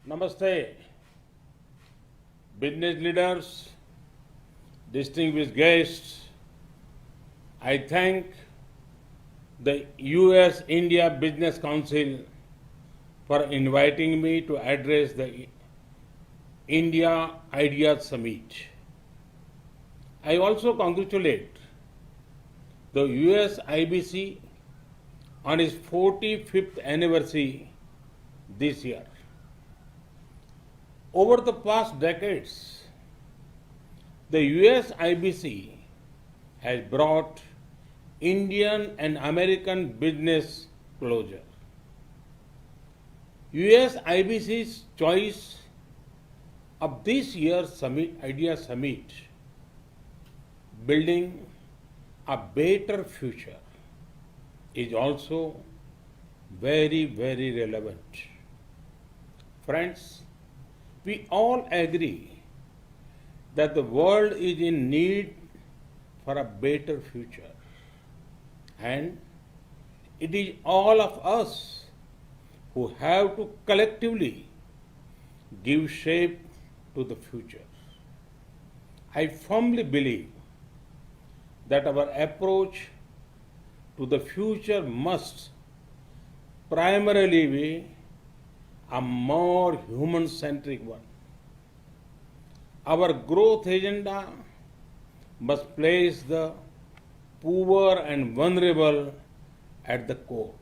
Namaste, business leaders, distinguished guests. I thank the US India Business Council for inviting me to address the India Ideas Summit. I also congratulate the US IBC on its 45th anniversary this year. Over the past decades, the US IBC has brought Indian and American business closer. US IBC's choice of this year's Idea Summit, building a better future, is also very, very relevant. Friends, we all agree that the world is in need for a better future. And it is all of us who have to collectively give shape to the future. I firmly believe that our approach to the future must primarily be a more human-centric one. Our growth agenda must place the poor and vulnerable at the core.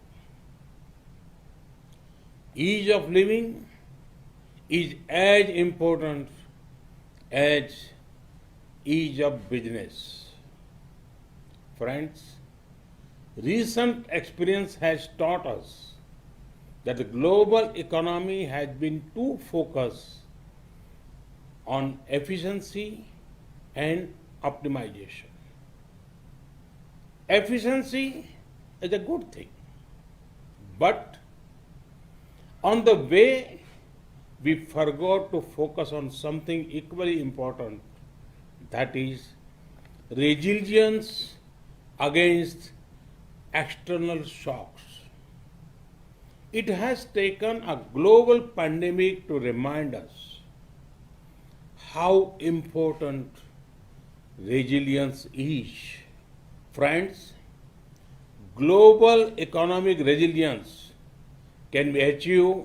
Ease of living is as important as ease of business. Friends, recent experience has taught us that the global economy has been too focused on efficiency and optimization. Efficiency is a good thing, but on the way we forgot to focus on something equally important, that is resilience against external shocks. It has taken a global pandemic to remind us how important resilience is. Friends, global economic resilience can be achieved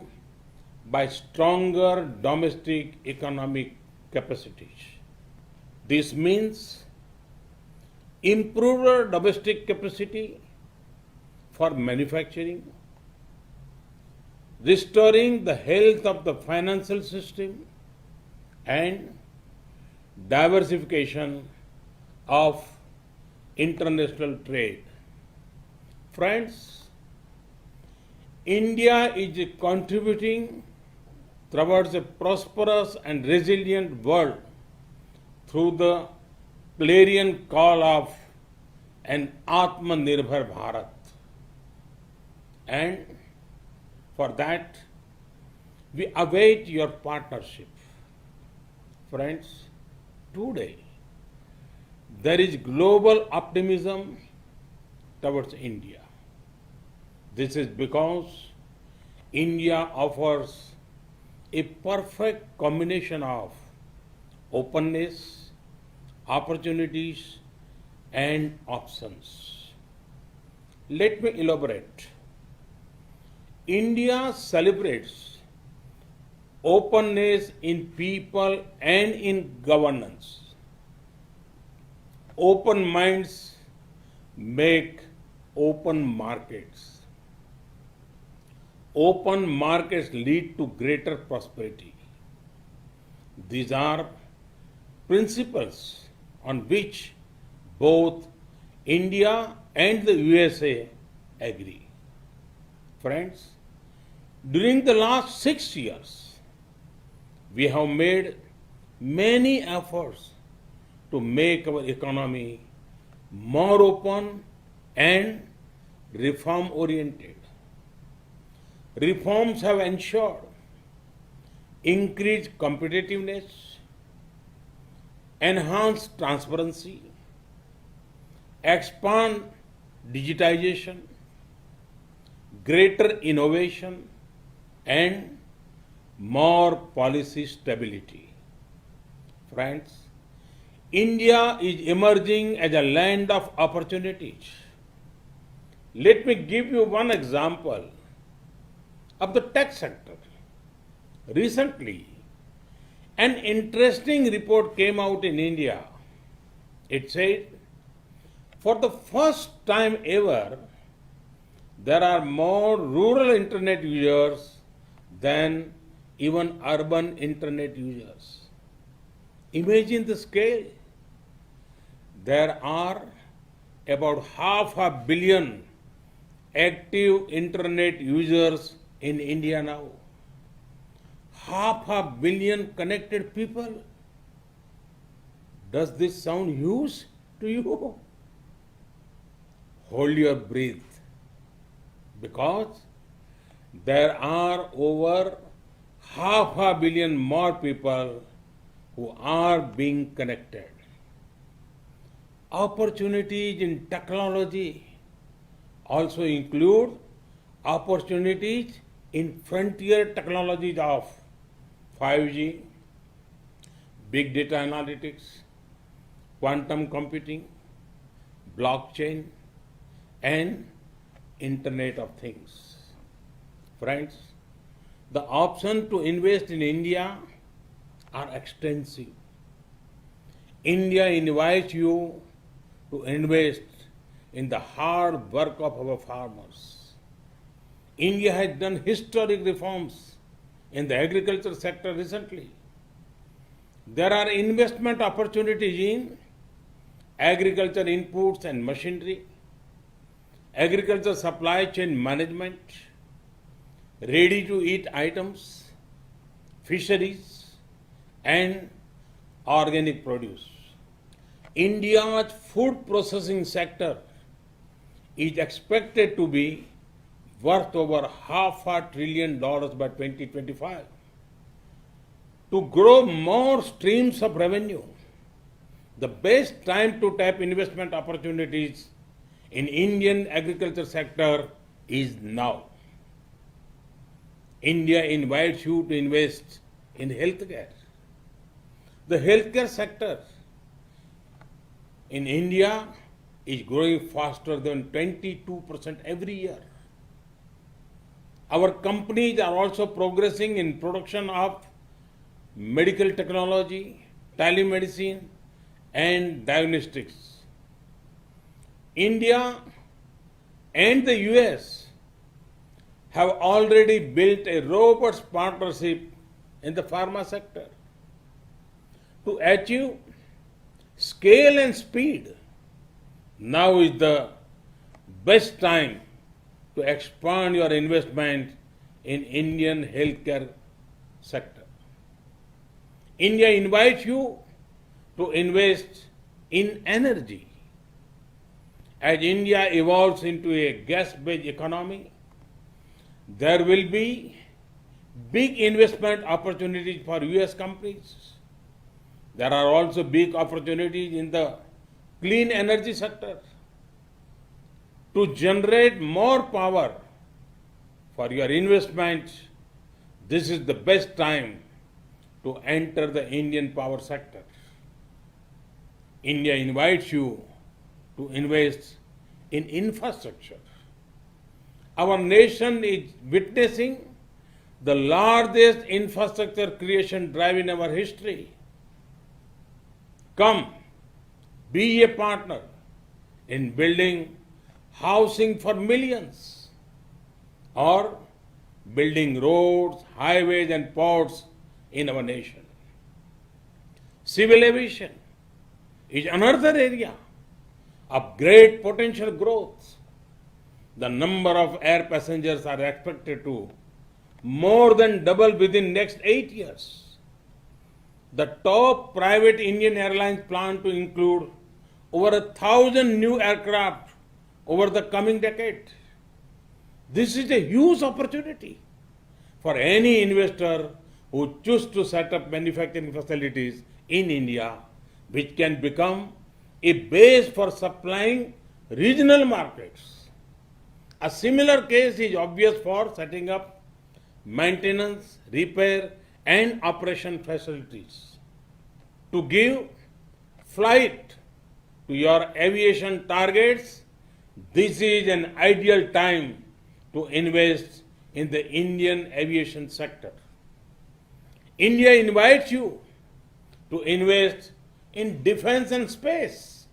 by stronger domestic economic capacities. This means improved domestic capacity for manufacturing, restoring the health of the financial system, and diversification of international trade. Friends, India is contributing towards a prosperous and resilient world through the clarion call of an Atmanirbhar Bharat. And for that, we await your partnership. Friends, today there is global optimism towards India. This is because India offers a perfect combination of openness, opportunities, and options. Let me elaborate. India celebrates openness in people and in governance. Open minds make open markets. Open markets lead to greater prosperity. These are principles on which both India and the USA agree. Friends, during the last 6 years, we have made many efforts to make our economy more open and reform-oriented. Reforms have ensured increased competitiveness, enhanced transparency, expand digitization, greater innovation, and more policy stability. Friends, India is emerging as a land of opportunities. Let me give you one example of the tech sector. Recently, an interesting report came out in India. It said, for the first time ever, there are more rural internet users than even urban internet users. Imagine the scale. There are about 500 million active internet users in India now. 500 million connected people. Does this sound huge to you? Hold your breath, because there are over 500 million more people who are being connected. Opportunities in technology also include opportunities in frontier technologies of 5G, big data analytics, quantum computing, blockchain, and Internet of Things. Friends, the options to invest in India are extensive. India invites you to invest in the hard work of our farmers. India has done historic reforms in the agriculture sector recently. There are investment opportunities in agriculture inputs and machinery, agriculture supply chain management, ready-to-eat items, fisheries, and organic produce. India's food processing sector is expected to be worth over $500 billion by 2025. To grow more streams of revenue, the best time to tap investment opportunities in Indian agriculture sector is now. India invites you to invest in healthcare. The healthcare sector in India is growing faster than 22% every year. Our companies are also progressing in production of medical technology, telemedicine, and diagnostics. India and the US have already built a robust partnership in the pharma sector. To achieve scale and speed, now is the best time to expand your investment in Indian healthcare sector. India invites you to invest in energy. As India evolves into a gas-based economy, there will be big investment opportunities for US companies. There are also big opportunities in the clean energy sector. To generate more power for your investment, this is the best time to enter the Indian power sector. India invites you to invest in infrastructure. Our nation is witnessing the largest infrastructure creation drive in our history. Come, be a partner in building housing for millions, or building roads, highways, and ports in our nation. Civil aviation is another area of great potential growth. The number of air passengers are expected to more than double within next 8 years. The top private Indian airlines plan to include over 1,000 new aircraft over the coming decade. This is a huge opportunity for any investor who chooses to set up manufacturing facilities in India, which can become a base for supplying regional markets. A similar case is obvious for setting up maintenance, repair, and operation facilities. To give flight to your aviation targets, this is an ideal time to invest in the Indian aviation sector. India invites you to invest in defense and space.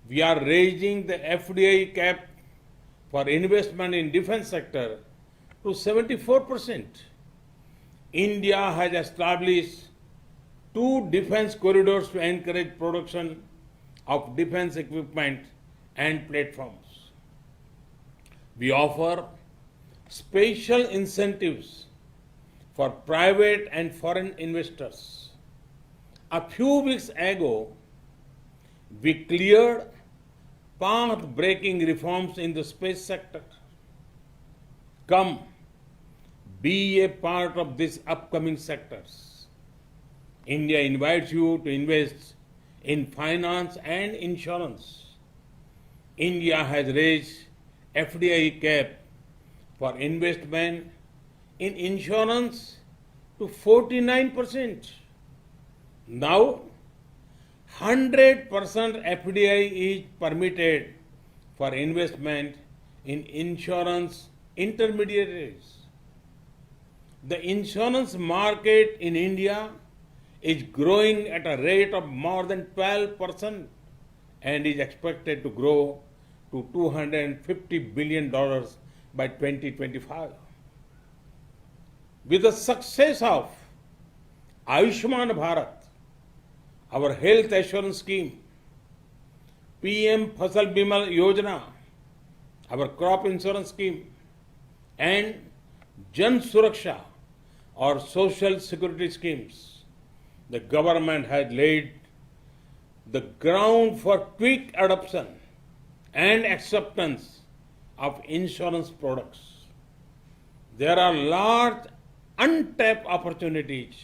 We are raising the FDI cap for investment in defense sector to 74%. India has established two defense corridors to encourage production of defense equipment and platforms. We offer special incentives for private and foreign investors. A few weeks ago, we cleared path-breaking reforms in the space sector. Come, be a part of these upcoming sectors. India invites you to invest in finance and insurance. India has raised FDI cap for investment in insurance to 49%. Now, 100% FDI is permitted for investment in insurance intermediaries. The insurance market in India is growing at a rate of more than 12% and is expected to grow to $250 billion by 2025. With the success of Ayushman Bharat, our health assurance scheme, PM Fasal Bima Yojana, our crop insurance scheme, and Jan Suraksha, or social security schemes, the government has laid the ground for quick adoption and acceptance of insurance products. There are large untapped opportunities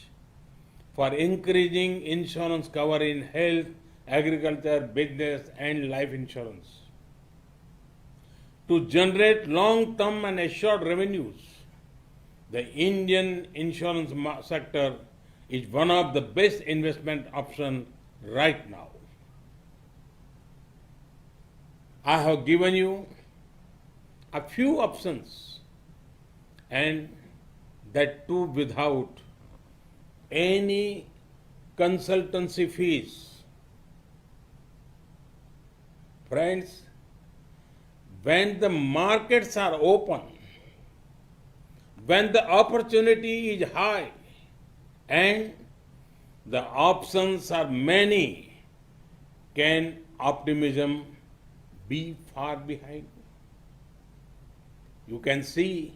for increasing insurance cover in health, agriculture, business, and life insurance. To generate long-term and assured revenues, the Indian insurance sector is one of the best investment options right now. I have given you a few options, and that too without any consultancy fees. Friends, when the markets are open, when the opportunity is high and the options are many, can optimism be far behind? You can see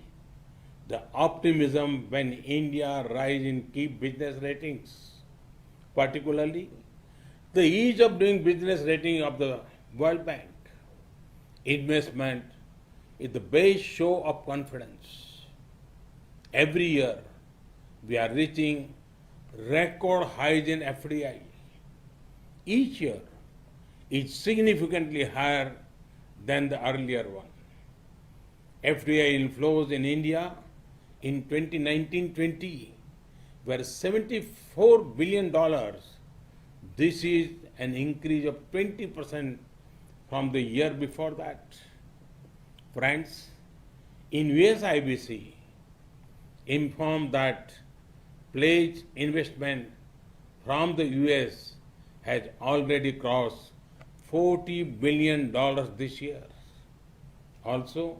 the optimism when India rise in key business ratings, particularly the ease of doing business rating of the World Bank. Investment is the best show of confidence. Every year, we are reaching record highs in FDI. Each year is significantly higher than the earlier one. FDI inflows in India in 2019-20 were $74 billion. This is an increase of 20% from the year before that. Friends, in US IBC informed that pledged investment from the US has already crossed $40 billion this year. Also,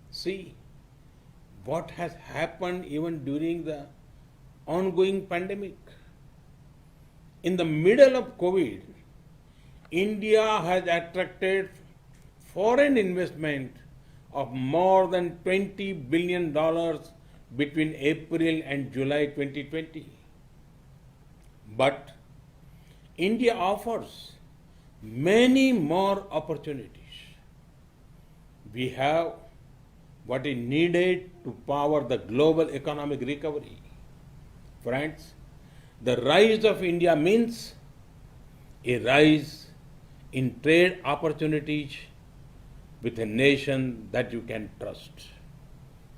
see what has happened even during the ongoing pandemic. In the middle of COVID, India has attracted foreign investment of more than $20 billion between April and July 2020. But India offers many more opportunities. We have what is needed to power the global economic recovery. Friends, the rise of India means a rise in trade opportunities with a nation that you can trust,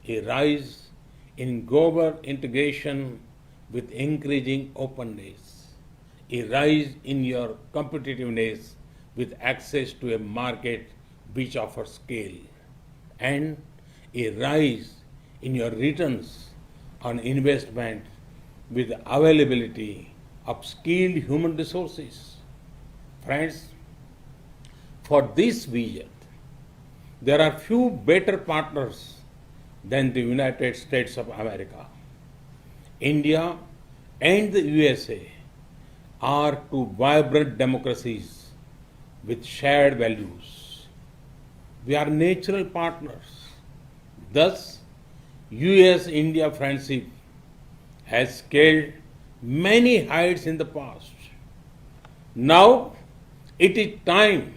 a rise in global integration with increasing openness, a rise in your competitiveness with access to a market which offers scale, and a rise in your returns on investment with availability of skilled human resources. Friends, for this vision, there are few better partners than the United States of America. India and the USA are two vibrant democracies with shared values. We are natural partners. Thus, US India friendship has scaled many heights in the past. Now, it is time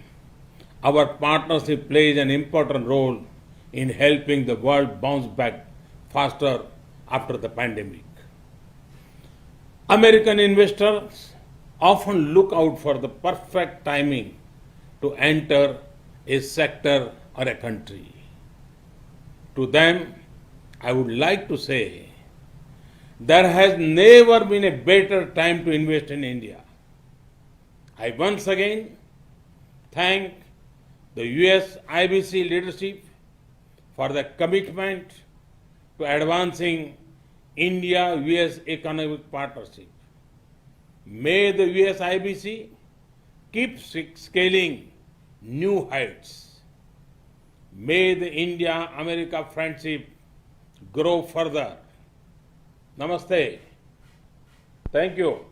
our partnership plays an important role in helping the world bounce back faster after the pandemic. American investors often look out for the perfect timing to enter a sector or a country. To them, I would like to say there has never been a better time to invest in India. I once again thank the US IBC leadership for the commitment to advancing India US economic partnership. May the US IBC keep scaling new heights. May the India America friendship grow further. Namaste. Thank you.